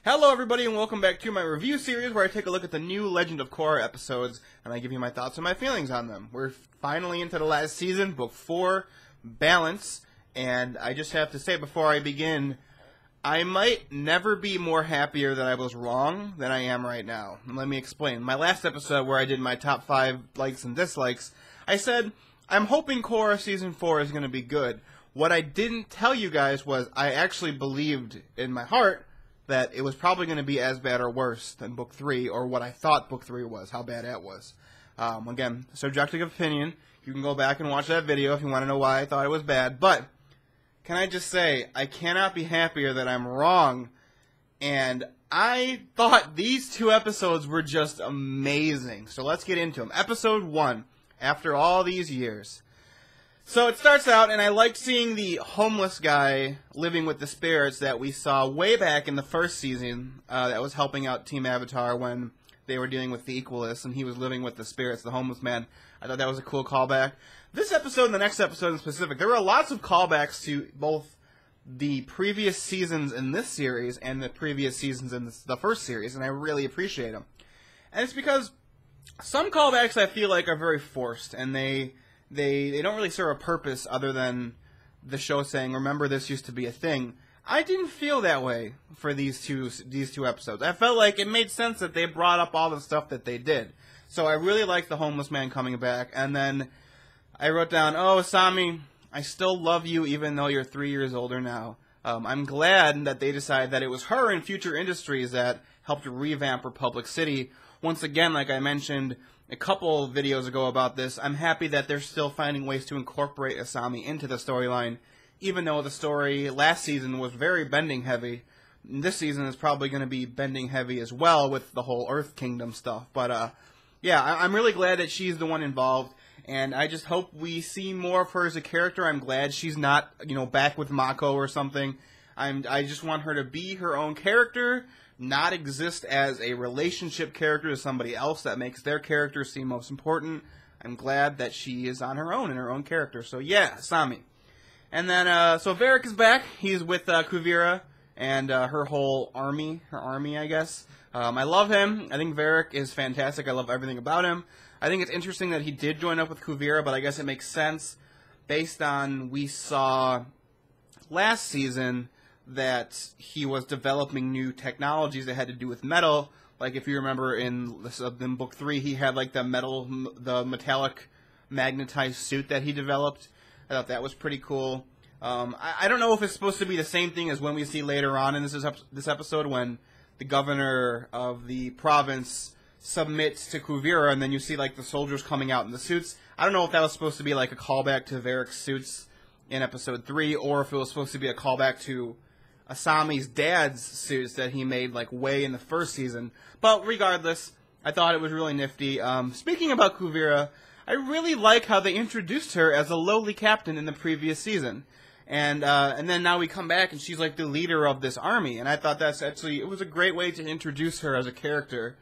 Hello everybody and welcome back to my review series where I take a look at the new Legend of Korra episodes and I give you my thoughts and my feelings on them. We're finally into the last season, book 4, Balance, and I just have to say before I begin, I might never be more happier that I was wrong than I am right now. And let me explain. My last episode where I did my top 5 likes and dislikes, I said, I'm hoping Korra Season 4 is going to be good. What I didn't tell you guys was I actually believed in my heart that it was probably going to be as bad or worse than Book 3, or what I thought Book 3 was, how bad that was. Again, subjective opinion. You can go back and watch that video if you want to know why I thought it was bad. But, can I just say, I cannot be happier that I'm wrong. And I thought these 2 episodes were just amazing. So let's get into them. Episode 1, after all these years. So it starts out, and I liked seeing the homeless guy living with the spirits that we saw way back in the first season that was helping out Team Avatar when they were dealing with the Equalists, and he was living with the spirits, the homeless man. I thought that was a cool callback. This episode and the next episode in specific, there were lots of callbacks to both the previous seasons in this series and the previous seasons in the first series, and I really appreciate them. And it's because some callbacks I feel like are very forced, and they don't really serve a purpose other than the show saying, remember this used to be a thing. I didn't feel that way for these two episodes. I felt like it made sense that they brought up all the stuff that they did. So I really liked the homeless man coming back. And then I wrote down, oh, Asami, I still love you even though you're 3 years older now. I'm glad that they decided that it was her in Future Industries that helped revamp Republic City. Once again, like I mentioned a couple videos ago about this, I'm happy that they're still finding ways to incorporate Asami into the storyline, even though the story last season was very bending heavy. This season is probably going to be bending heavy as well with the whole Earth Kingdom stuff. But yeah, I'm really glad that she's the one involved, and I just hope we see more of her as a character. I'm glad she's not, back with Mako or something. I just want her to be her own character, not exist as a relationship character to somebody else that makes their character seem most important. I'm glad that she is on her own, in her own character. So yeah, Asami. And then, so Varrick is back. He's with Kuvira and her whole army, I guess. I love him. I think Varrick is fantastic. I love everything about him. I think it's interesting that he did join up with Kuvira, but I guess it makes sense based on we saw last season that he was developing new technologies that had to do with metal. Like if you remember in Book 3, he had like the metallic magnetized suit that he developed. I thought that was pretty cool. I don't know if it's supposed to be the same thing as when we see later on in this episode when the governor of the province submits to Kuvira and then you see like the soldiers coming out in the suits. I don't know if that was supposed to be like a callback to Varrick's suits in episode 3 or if it was supposed to be a callback to Asami's dad's suits that he made like way in the first season. But regardless, I thought it was really nifty. Speaking about Kuvira, I really like how they introduced her as a lowly captain in the previous season. And then now we come back and she's like the leader of this army. And I thought it was a great way to introduce her as a character.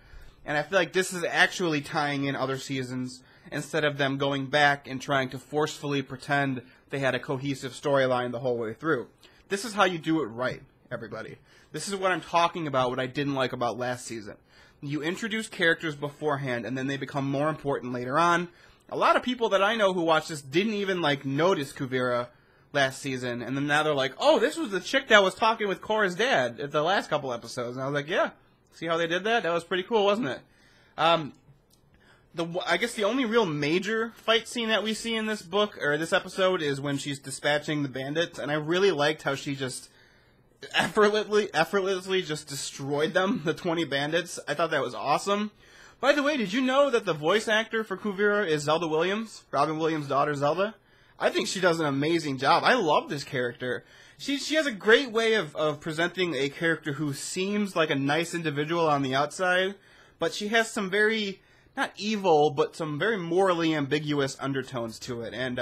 And I feel like this is actually tying in other seasons instead of them going back and trying to forcefully pretend they had a cohesive storyline the whole way through. This is how you do it right, everybody. This is what I'm talking about, what I didn't like about last season. You introduce characters beforehand, and then they become more important later on. A lot of people that I know who watch this didn't even, notice Kuvira last season, and then now they're like, oh, this was the chick that was talking with Korra's dad at the last couple episodes. And I was like, yeah, see how they did that? That was pretty cool, wasn't it? I guess the only real major fight scene that we see in this book, or this episode, is when she's dispatching the bandits, and I really liked how she just effortlessly just destroyed them, the 20 bandits. I thought that was awesome. By the way, did you know that the voice actor for Kuvira is Zelda Williams, Robin Williams' daughter Zelda? I think she does an amazing job. I love this character. She has a great way of presenting a character who seems like a nice individual on the outside, but she has some very not evil, but some very morally ambiguous undertones to it. And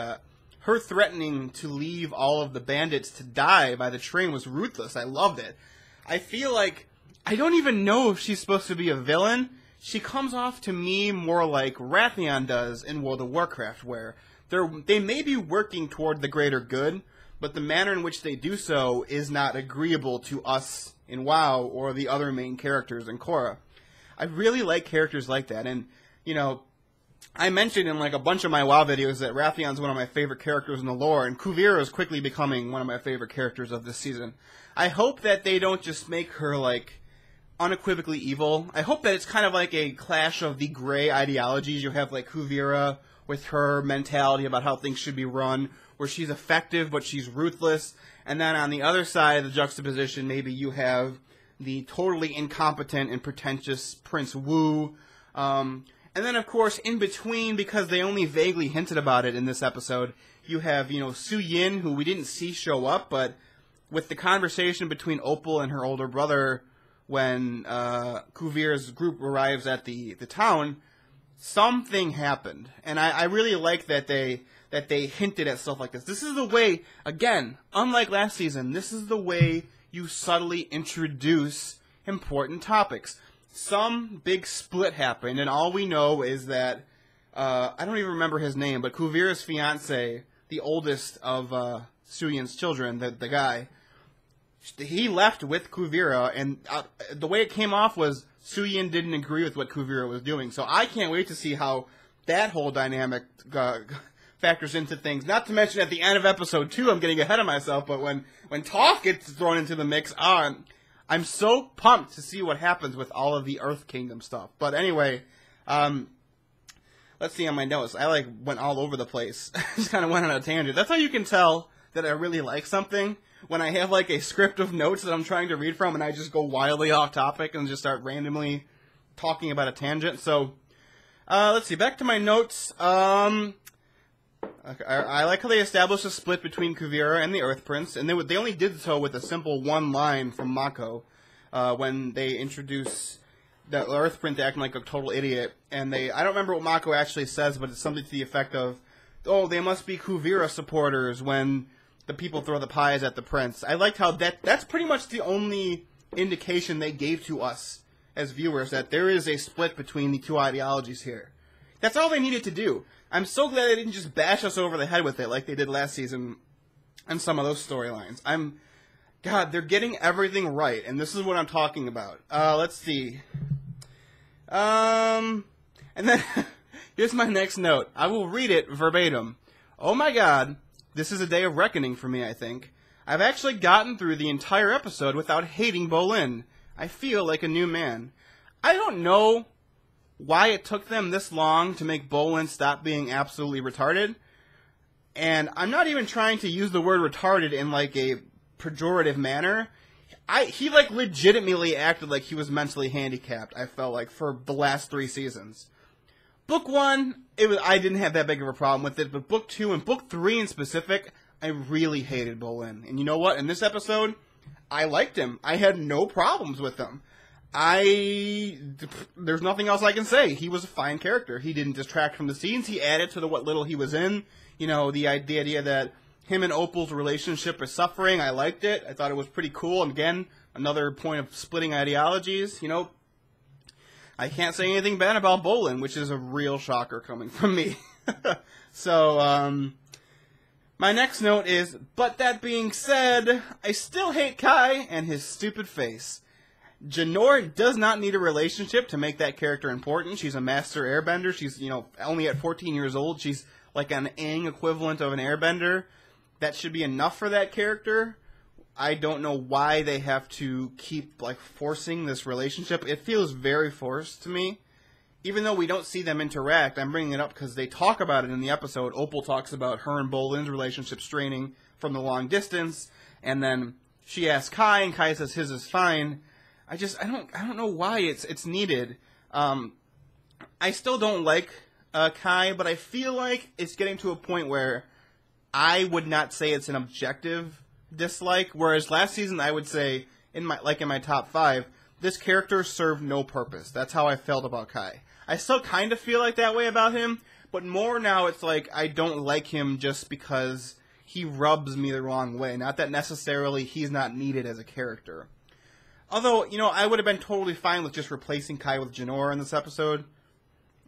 her threatening to leave all of the bandits to die by the train was ruthless. I loved it. I feel like, I don't even know if she's supposed to be a villain. She comes off to me more like Rathian does in World of Warcraft, where they may be working toward the greater good, but the manner in which they do so is not agreeable to us in WoW or the other main characters in Korra. I really like characters like that, and, you know, I mentioned in like a bunch of my WoW videos that Rathion's one of my favorite characters in the lore, and Kuvira is quickly becoming one of my favorite characters of this season. I hope that they don't just make her, like, unequivocally evil. I hope that it's kind of like a clash of the gray ideologies. You have, like, Kuvira with her mentality about how things should be run, where she's effective but she's ruthless, and then on the other side of the juxtaposition, maybe you have the totally incompetent and pretentious Prince Wu, and then, of course, in between, because they only vaguely hinted about it in this episode, you have, you know, Su Yin, who we didn't see show up, but with the conversation between Opal and her older brother when Kuvira's group arrives at the town, something happened. And I really like that they hinted at stuff like this. This is the way, again, unlike last season, this is the way you subtly introduce important topics. Some big split happened, and all we know is that, I don't even remember his name, but Kuvira's fiancé, the oldest of Su Yin's children, the guy, he left with Kuvira, and the way it came off was Su Yin didn't agree with what Kuvira was doing. So I can't wait to see how that whole dynamic factors into things. Not to mention at the end of episode 2, I'm getting ahead of myself, but when Toph gets thrown into the mix, I'm so pumped to see what happens with all of the Earth Kingdom stuff. But anyway, let's see on my notes. I went all over the place. Just kind of went on a tangent. That's how you can tell that I really like something, when I have a script of notes that I'm trying to read from and I just go wildly off topic and just start randomly talking about a tangent. So, let's see. Back to my notes. I like how they established a split between Kuvira and the Earth Prince, and they only did so with a simple one line from Mako when they introduce the Earth Prince acting like a total idiot. And I don't remember what Mako actually says, but it's something to the effect of, "Oh, they must be Kuvira supporters," when the people throw the pies at the prince. I liked how that's pretty much the only indication they gave to us as viewers, that there is a split between the two ideologies here. That's all they needed to do. I'm so glad they didn't just bash us over the head with it like they did last season and some of those storylines. God, they're getting everything right, and this is what I'm talking about. Let's see. And then, here's my next note. I will read it verbatim. "Oh my god, this is a day of reckoning for me, I think. I've actually gotten through the entire episode without hating Bolin. I feel like a new man." I don't know why it took them this long to make Bolin stop being absolutely retarded. And I'm not even trying to use the word retarded in a pejorative manner. He legitimately acted like he was mentally handicapped, I felt like, for the last 3 seasons. Book 1, I didn't have that big of a problem with it, but Book 2 and Book 3 in specific, I really hated Bolin. And you know what? In this episode, I liked him. I had no problems with him. There's nothing else I can say. He was a fine character. He didn't distract from the scenes. He added to what little he was in. You know, the idea that him and Opal's relationship is suffering, I liked it. I thought it was pretty cool. And again, another point of splitting ideologies. You know, I can't say anything bad about Bolin, which is a real shocker coming from me. So, my next note is, but that being said, I still hate Kai and his stupid face. Jinora does not need a relationship to make that character important. She's a master airbender. She's, only at 14 years old. She's like an Aang equivalent of an airbender. That should be enough for that character. I don't know why they have to keep, forcing this relationship. It feels very forced to me. Even though we don't see them interact, I'm bringing it up because they talk about it in the episode. Opal talks about her and Bolin's relationship straining from the long distance, and then she asks Kai, and Kai says his is fine. I don't know why it's needed. I still don't like Kai, but I feel like it's getting to a point where I would not say it's an objective dislike, whereas last season I would say, in my top 5, this character served no purpose. That's how I felt about Kai. I still kind of feel like that way about him, but more now it's like I don't like him just because he rubs me the wrong way. Not that necessarily he's not needed as a character. Although, I would have been totally fine with just replacing Kai with Jinora in this episode.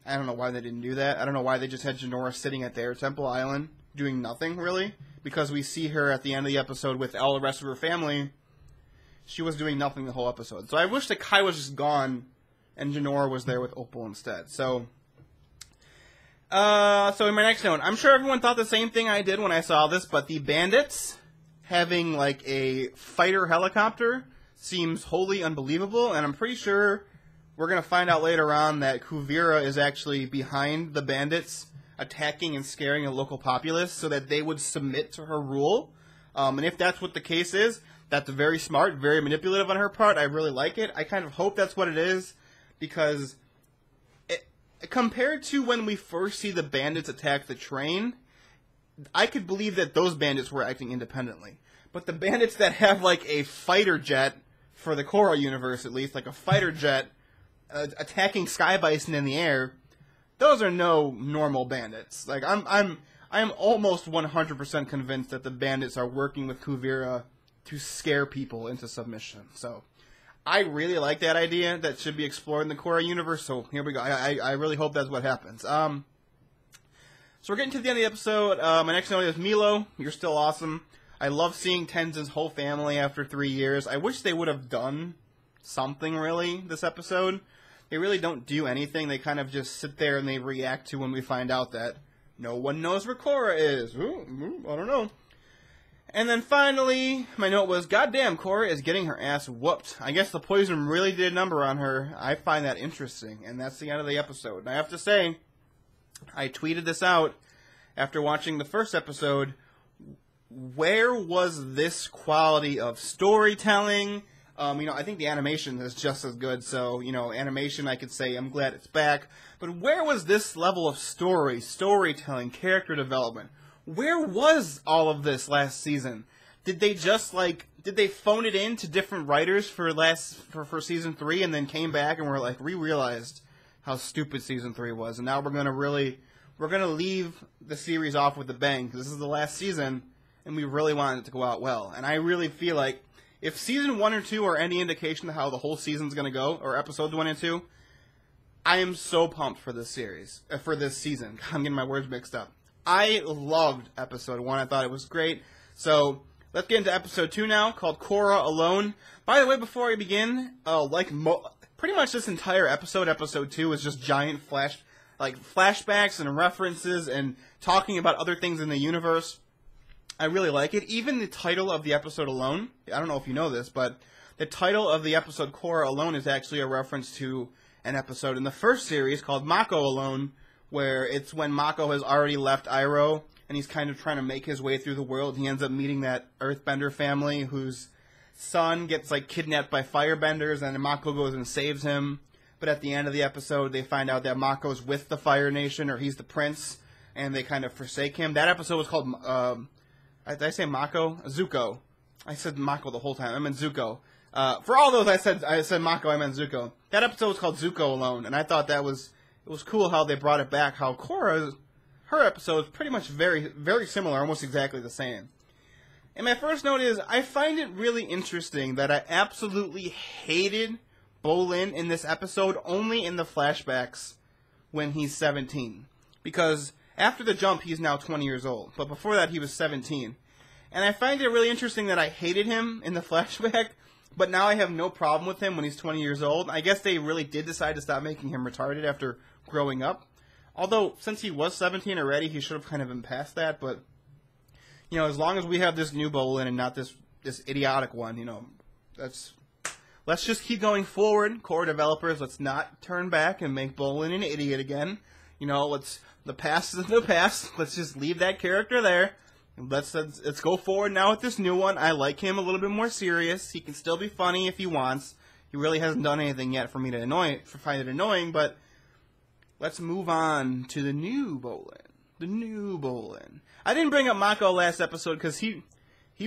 I don't know why they didn't do that. I don't know why they just had Jinora sitting at their Temple Island. doing nothing, really, because we see her at the end of the episode with all the rest of her family. She was doing nothing the whole episode. So I wish that Kai was just gone and Jinora was there with Opal instead. So in my next note, I'm sure everyone thought the same thing I did when I saw this, but the bandits having, like, a fighter helicopter seems wholly unbelievable, and I'm pretty sure we're going to find out later on that Kuvira is actually behind the bandits attacking and scaring a local populace so that they would submit to her rule. And if that's what the case is, that's very smart, very manipulative on her part. I really like it. I kind of hope that's what it is, because compared to when we first see the bandits attack the train, I could believe that those bandits were acting independently. But the bandits that have, like, a fighter jet, for the Korra universe at least, like a fighter jet attacking Sky Bison in the air, those are no normal bandits. Like, I'm almost 100% convinced that the bandits are working with Kuvira to scare people into submission. So I really like that idea. That should be explored in the Korra universe. So here we go. I really hope that's what happens. So we're getting to the end of the episode. My next note is Milo. You're still awesome. I love seeing Tenzin's whole family after 3 years. I wish they would have done something, really, this episode. They really don't do anything. They kind of just sit there and they react to when we find out that no one knows where Korra is. Ooh, I don't know. And then finally, my note was, goddamn, Korra is getting her ass whooped. I guess the poison really did a number on her. I find that interesting, and that's the end of the episode. And I have to say, I tweeted this out after watching the first episode. Where was this quality of storytelling? I think the animation is just as good, so, animation, I could say, I'm glad it's back. But where was this level of storytelling, character development? Where was all of this last season? Did they just, did they phone it in to different writers for season 3 and then came back and were like, we realized how stupid season 3 was, and now we're going to leave the series off with a bang, because this is the last season, and we really wanted it to go out well. And I really feel like if season 1 or 2 are any indication of how the whole season's going to go, or episodes 1 and 2, I am so pumped for this series, for this season. I'm getting my words mixed up. I loved episode 1. I thought it was great. So let's get into episode 2 now, called Korra Alone. By the way, before I begin, pretty much this entire episode 2, is just giant flashbacks and references and talking about other things in the universe. I really like it. Even the title of the episode alone, I don't know if you know this, but the title of the episode Korra Alone is actually a reference to an episode in the first series called Mako Alone, where it's when Mako has already left Iroh, and he's kind of trying to make his way through the world. He ends up meeting that Earthbender family whose son gets, kidnapped by firebenders, and then Mako goes and saves him. But at the end of the episode, they find out that Mako's with the Fire Nation, or he's the prince, and they kind of forsake him. That episode was called, did I say Mako? Zuko. I said Mako the whole time. I meant Zuko. For all those I said Mako, I meant Zuko. That episode was called Zuko Alone, and I thought it was cool how they brought it back, how her episode is pretty much very, very similar, almost exactly the same. And my first note is, I find it really interesting that I absolutely hated Bolin in this episode, only in the flashbacks when he's 17. Because after the jump, he's now 20 years old, but before that, he was 17. And I find it really interesting that I hated him in the flashback, but now I have no problem with him when he's 20 years old. I guess they really did decide to stop making him retarded after growing up. Although, since he was 17 already, he should have kind of been past that. But, as long as we have this new Bolin and not this idiotic one, let's just keep going forward. Korra developers, let's not turn back and make Bolin an idiot again. The past is the past. Let's just leave that character there. Let's go forward now with this new one. I like him a little bit more serious. He can still be funny if he wants. He really hasn't done anything yet for me to find it annoying, but let's move on to the new Bolin. The new Bolin. I didn't bring up Mako last episode because he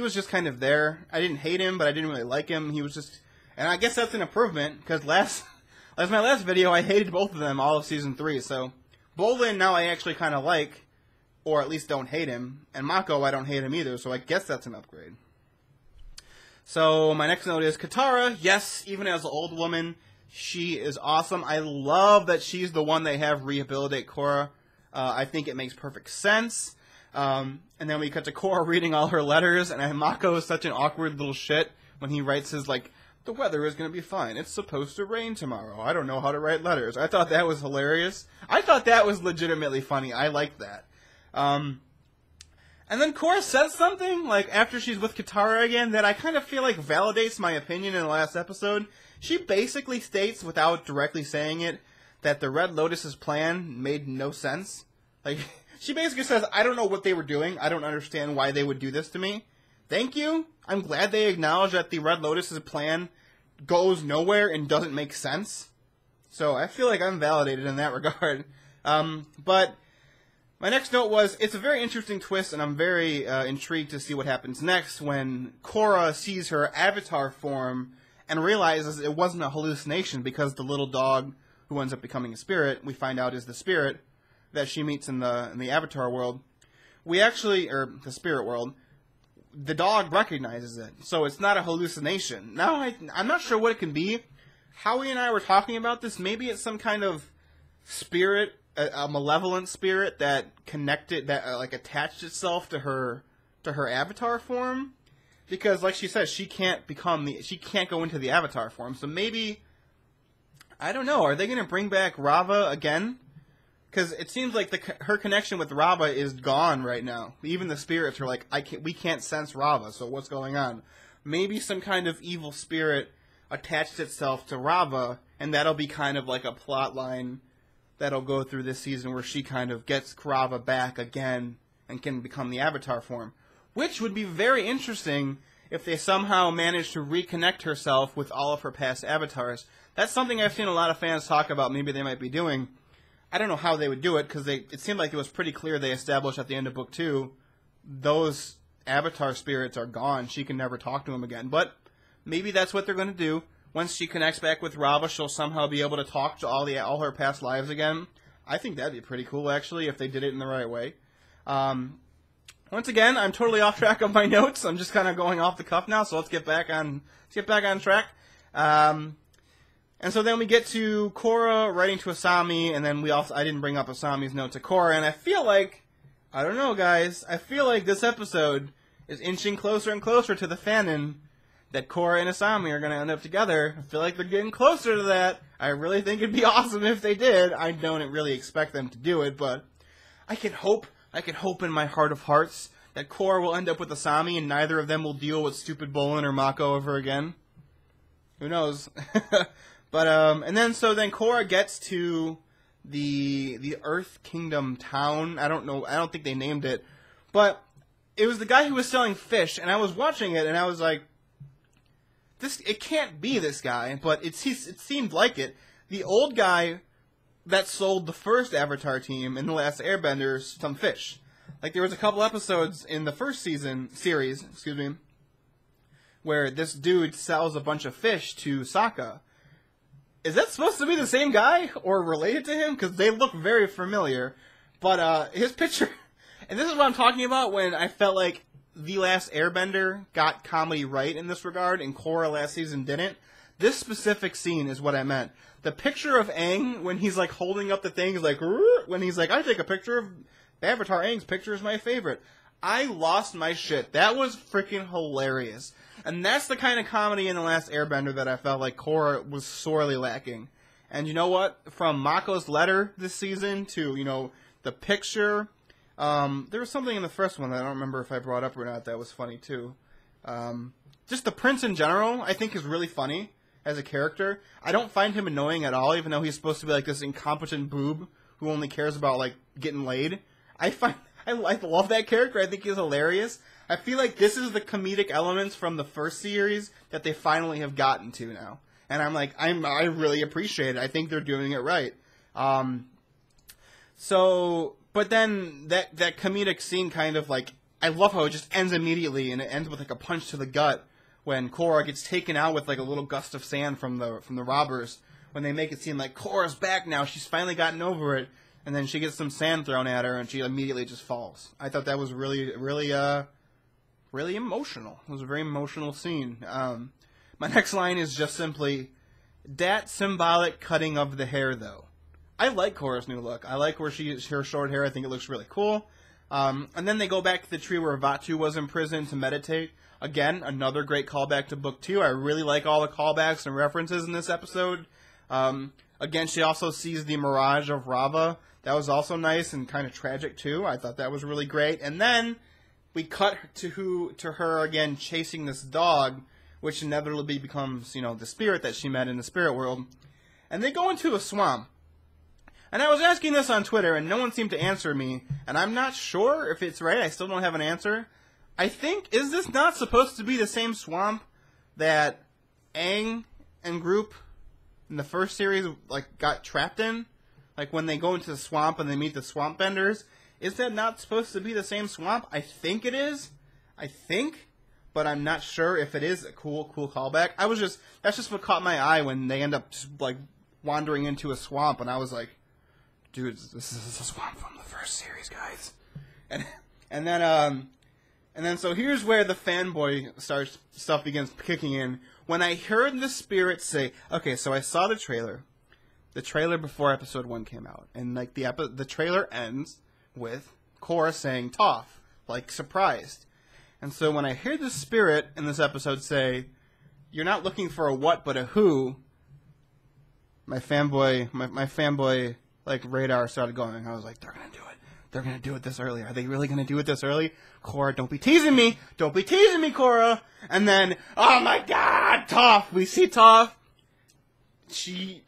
was just kind of there. I didn't hate him, but I didn't really like him. He was just, and I guess that's an improvement because my last video, I hated both of them all of season 3. So Bolin now I actually kind of like, or at least don't hate him. And Mako, I don't hate him either, so I guess that's an upgrade. So my next note is Katara. Yes, even as an old woman, she is awesome. I love that she's the one they have rehabilitate Korra. I think it makes perfect sense. And then we cut to Korra reading all her letters, and Mako is such an awkward little shit when he writes his, like, the weather is going to be fine. It's supposed to rain tomorrow. I don't know how to write letters. I thought that was hilarious. I thought that was legitimately funny. I liked that. And then Korra says something, like, after she's with Katara again, that I kind of feel like validates my opinion in the last episode. She basically states, without directly saying it, that the Red Lotus's plan made no sense. Like, she basically says, I don't know what they were doing. I don't understand why they would do this to me. Thank you. I'm glad they acknowledge that the Red Lotus's plan goes nowhere and doesn't make sense. So I feel like I'm validated in that regard. But my next note was, it's a very interesting twist, and I'm very intrigued to see what happens next when Korra sees her avatar form and realizes it wasn't a hallucination because the little dog who ends up becoming a spirit, we find out is the spirit that she meets in the avatar world. The spirit world, the dog recognizes it, so it's not a hallucination. Now, I'm not sure what it can be. Howie and I were talking about this. Maybe it's some kind of spirit, a malevolent spirit that attached itself to her avatar form. Because, like she says, she can't go into the avatar form. So maybe, I don't know. Are they going to bring back Rava again? Because it seems like her connection with Rava is gone right now. Even the spirits are like, we can't sense Rava, so what's going on? Maybe some kind of evil spirit attached itself to Rava, and that'll be kind of like a plot line that'll go through this season where she kind of gets Rava back again and can become the Avatar form. Which would be very interesting if they somehow manage to reconnect herself with all of her past avatars. That's something I've seen a lot of fans talk about maybe they might be doing. I don't know how they would do it, because it seemed like it was pretty clear they established at the end of Book 2, those avatar spirits are gone. She can never talk to them again. But maybe that's what they're going to do. Once she connects back with Rava, she'll somehow be able to talk to all her past lives again. I think that'd be pretty cool, actually, if they did it in the right way. Once again, I'm totally off track of my notes. I'm just kind of going off the cuff now, so let's get back on track. And so then we get to Korra writing to Asami, and then I didn't bring up Asami's note to Korra, and I feel like, I don't know guys, I feel like this episode is inching closer and closer to the fanon that Korra and Asami are going to end up together. I feel like they're getting closer to that. I really think it'd be awesome if they did. I don't really expect them to do it, but I can hope in my heart of hearts that Korra will end up with Asami and neither of them will deal with stupid Bolin or Mako ever again. Who knows? But, and then Korra gets to the Earth Kingdom town. I don't know, I don't think they named it. But it was the guy who was selling fish, and I was watching it, and I was like, it can't be this guy, but it seemed like it. The old guy that sold the first Avatar team in The Last Airbender some fish. Like, there was a couple episodes in the first series, where this dude sells a bunch of fish to Sokka. Is that supposed to be the same guy, or related to him? Because they look very familiar. But, his picture, and this is what I'm talking about when I felt like The Last Airbender got comedy right in this regard, and Korra last season didn't. This specific scene is what I meant. The picture of Aang, when he's, like, holding up the thing, is like, when he's like, I take a picture of Avatar, Aang's picture is my favorite. I lost my shit. That was freaking hilarious. And that's the kind of comedy in The Last Airbender that I felt like Korra was sorely lacking. And you know what? From Mako's letter this season to, the picture, there was something in the first one that I don't remember if I brought up or not that was funny too. Just the prince in general, I think, is really funny as a character. I don't find him annoying at all, even though he's supposed to be like this incompetent boob who only cares about like getting laid. I love that character. I think he's hilarious. I feel like this is the comedic elements from the first series that they finally have gotten to now. And I'm like, I really appreciate it. I think they're doing it right. But then that comedic scene kind of like, I love how it just ends immediately, and it ends with like a punch to the gut when Korra gets taken out with like a little gust of sand from the robbers. When they make it seem like Korra's back now, she's finally gotten over it, and then she gets some sand thrown at her, and she immediately just falls. I thought that was really emotional. It was a very emotional scene. My next line is just simply, "Dat symbolic cutting of the hair, though." I like Korra's new look. I like her short hair. I think it looks really cool. And then they go back to the tree where Vatu was imprisoned to meditate. Again, another great callback to Book 2. I really like all the callbacks and references in this episode. Again, she also sees the mirage of Rava. That was also nice and kind of tragic, too. I thought that was really great. And then we cut to her again chasing this dog, which inevitably becomes, the spirit that she met in the spirit world. And they go into a swamp. And I was asking this on Twitter, and no one seemed to answer me. And I'm not sure if it's right. I still don't have an answer. I think, is this not supposed to be the same swamp that Aang and group in the first series, got trapped in? Like, when they go into the swamp and they meet the swamp benders? Is that not supposed to be the same swamp? I think it is. But I'm not sure if it is a cool callback. That's just what caught my eye when they end up, wandering into a swamp, and I was like, dude, this is a swamp from the first series, guys. And then so here's where the fanboy stuff begins kicking in. When I heard the spirit say, okay, so I saw the trailer before episode 1 came out, and the trailer ends with Korra saying Toph, surprised. And so when I hear the spirit in this episode say, you're not looking for a what but a who, my fanboy radar started going. I was like, they're gonna do it. They're gonna do it this early. Are they really gonna do it this early? Korra, don't be teasing me. Don't be teasing me, Korra. And then, oh my god, Toph. We see Toph. She's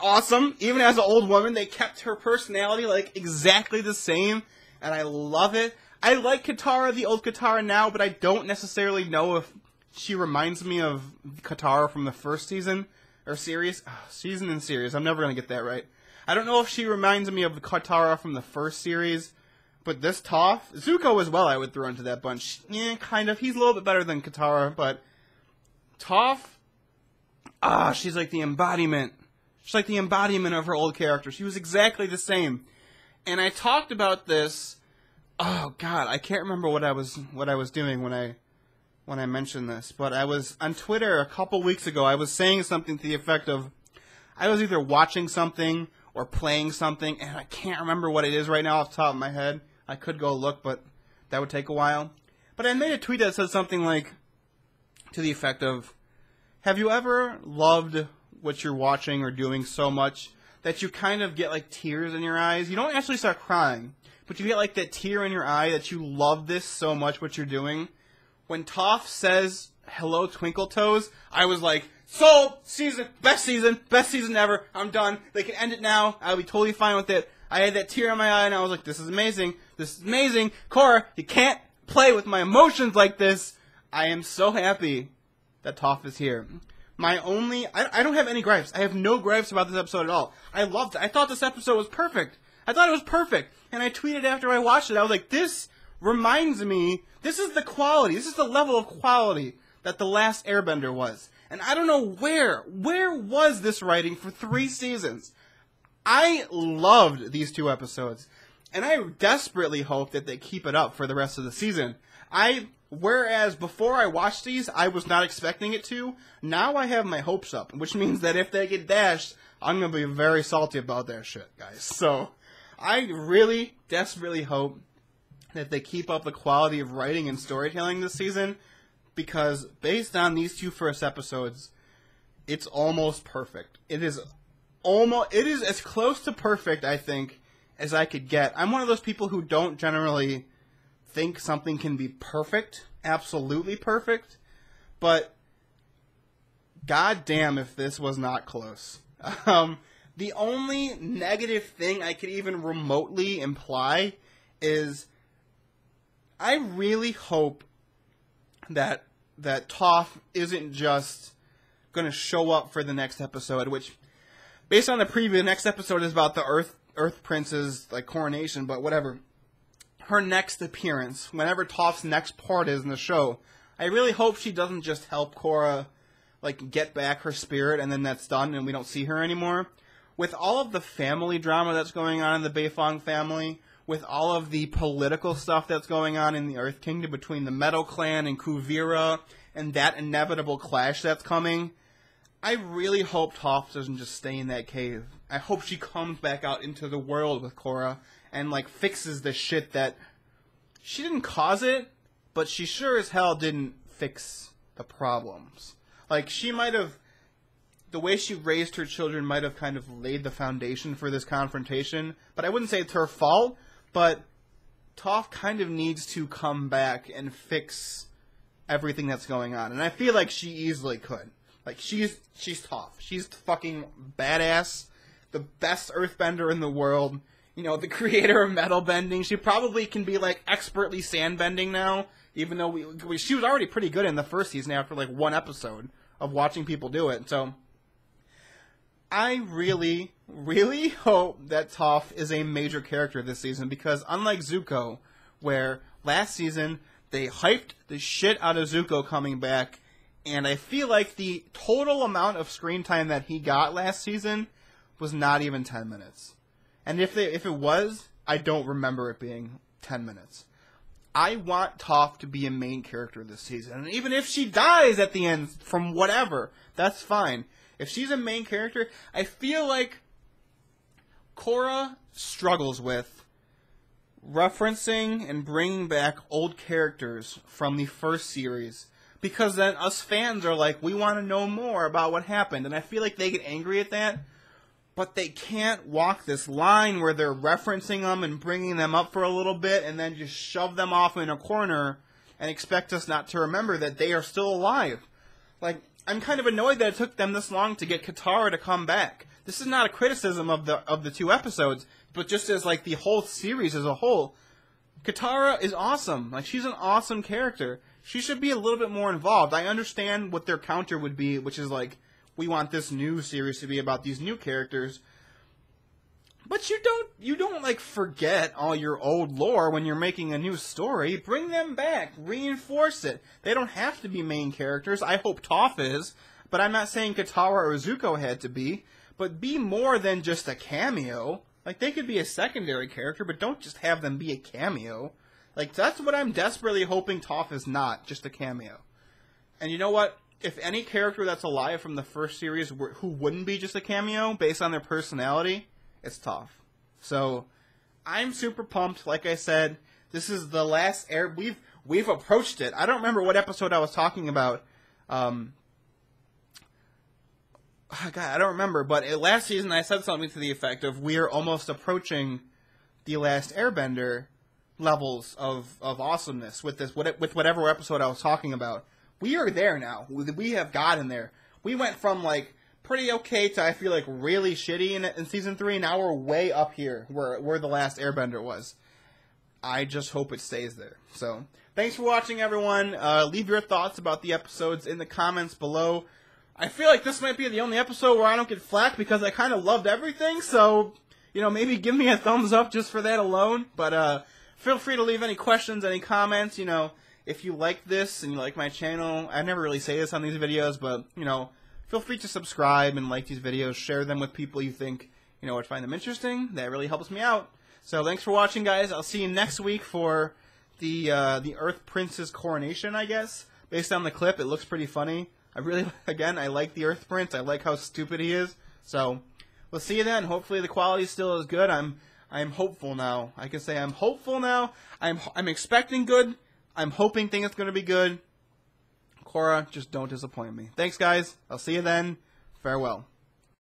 awesome. Even as an old woman, they kept her personality exactly the same, and I love it. I like Katara, the old Katara now, but I don't necessarily know if she reminds me of Katara from the first season or series. Season and series. I'm never gonna get that right. I don't know if she reminds me of the Katara from the first series, but this Toph, Zuko as well, I would throw into that bunch. Yeah, kind of. He's a little bit better than Katara, but Toph, she's like the embodiment. She's like the embodiment of her old character. She was exactly the same. And I talked about this. Oh God, I can't remember what I was doing when I mentioned this, but I was on Twitter a couple weeks ago. I was saying something to the effect of, I was either watching something or playing something, and I can't remember what it is right now off the top of my head. I could go look, but that would take a while. But I made a tweet that said something to the effect of, have you ever loved what you're watching or doing so much that you kind of get tears in your eyes? You don't actually start crying, but you get that tear in your eye that you love this so much, what you're doing. When Toph says, hello, Twinkle Toes, I was like, sold! Best season ever. I'm done. They can end it now. I'll be totally fine with it. I had that tear in my eye, and I was like, this is amazing. Korra, you can't play with my emotions like this. I am so happy that Toph is here. I don't have any gripes. I have no gripes about this episode at all. I loved it. I thought this episode was perfect. I thought it was perfect. And I tweeted after I watched it, I was like, this reminds me, this is the quality, this is the level of quality that The Last Airbender was. And I don't know where was this writing for 3 seasons? I loved these 2 episodes. And I desperately hope that they keep it up for the rest of the season. Whereas before I watched these, I was not expecting it to. Now I have my hopes up, which means that if they get dashed, I'm going to be very salty about that shit, guys. So, I really desperately hope that they keep up the quality of writing and storytelling this season, because based on these 2 first episodes, it's almost perfect. It is as close to perfect, I think, as I could get. I'm one of those people who don't generally think something can be perfect, absolutely perfect, but goddamn if this was not close. The only negative thing I could even remotely imply is I really hope that Toph isn't just going to show up for the next episode, which, based on the preview, the next episode is about the Earth Prince's coronation, but whatever. Her next appearance, whenever Toph's next part is in the show, I really hope she doesn't just help Korra get back her spirit and then that's done and we don't see her anymore. With all of the family drama that's going on in the Beifong family, with all of the political stuff that's going on in the Earth Kingdom between the Meadow Clan and Kuvira, and that inevitable clash that's coming, I really hope Toph doesn't just stay in that cave. I hope she comes back out into the world with Korra and, like, fixes the shit that... She didn't cause it, but she sure as hell didn't fix the problems. Like, she might have... The way she raised her children might have kind of laid the foundation for this confrontation, but I wouldn't say it's her fault, but Toph kind of needs to come back and fix everything that's going on, and I feel like she easily could. Like, she's Toph. She's fucking badass, the best earthbender in the world, you know, the creator of metal bending. She probably can be, like, expertly sand bending now, even though she was already pretty good in the first season after, like, one episode of watching people do it. So, I really, really hope that Toph is a major character this season, because unlike Zuko, where last season they hyped the shit out of Zuko coming back, and I feel like the total amount of screen time that he got last season was not even 10 minutes. And if it was, I don't remember it being 10 minutes. I want Toph to be a main character this season. And even if she dies at the end from whatever, that's fine. If she's a main character, I feel like Korra struggles with referencing and bringing back old characters from the first series, because then us fans are like, we want to know more about what happened, and I feel like they get angry at that, but they can't walk this line where they're referencing them and bringing them up for a little bit and then just shove them off in a corner and expect us not to remember that they are still alive. Like, I'm kind of annoyed that it took them this long to get Katara to come back. This is not a criticism of the 2 episodes, but just as, like, the whole series as a whole. Katara is awesome. Like, she's an awesome character. She should be a little bit more involved. I understand what their counter would be, which is like, we want this new series to be about these new characters. But you don't like forget all your old lore when you're making a new story. Bring them back. Reinforce it. They don't have to be main characters. I hope Toph is, but I'm not saying Katara or Zuko had to be. But be more than just a cameo. Like, they could be a secondary character, but don't just have them be a cameo. Like, that's what I'm desperately hoping Toph is not, just a cameo. And you know what? If any character that's alive from the first series who wouldn't be just a cameo, based on their personality, it's Toph. So, I'm super pumped. Like I said, this is the last air... We've approached it. I don't remember what episode I was talking about. God, I don't remember, but last season I said something to the effect of, we are almost approaching the last Airbender levels of awesomeness with whatever episode I was talking about. We are there now. We have gotten there. We went from, like, pretty okay to, I feel like, really shitty in season 3. Now we're way up here where the last Airbender was. I just hope it stays there. So, thanks for watching, everyone. Leave your thoughts about the episodes in the comments below. I feel like this might be the only episode where I don't get flack, because I kind of loved everything, so, you know, maybe give me a thumbs up just for that alone. But, feel free to leave any questions, any comments, you know, if you like this and you like my channel. I never really say this on these videos, but, you know, feel free to subscribe and like these videos. Share them with people you think, you know, would find them interesting. That really helps me out. So, thanks for watching, guys. I'll see you next week for the Earth Prince's coronation, I guess. Based on the clip, it looks pretty funny. I like the Earth Prince. I like how stupid he is. So, we'll see you then. Hopefully the quality still is good. I'm hopeful now. I can say I'm hopeful now. I'm expecting good. I'm hoping things are going to be good. Korra, just don't disappoint me. Thanks, guys. I'll see you then. Farewell.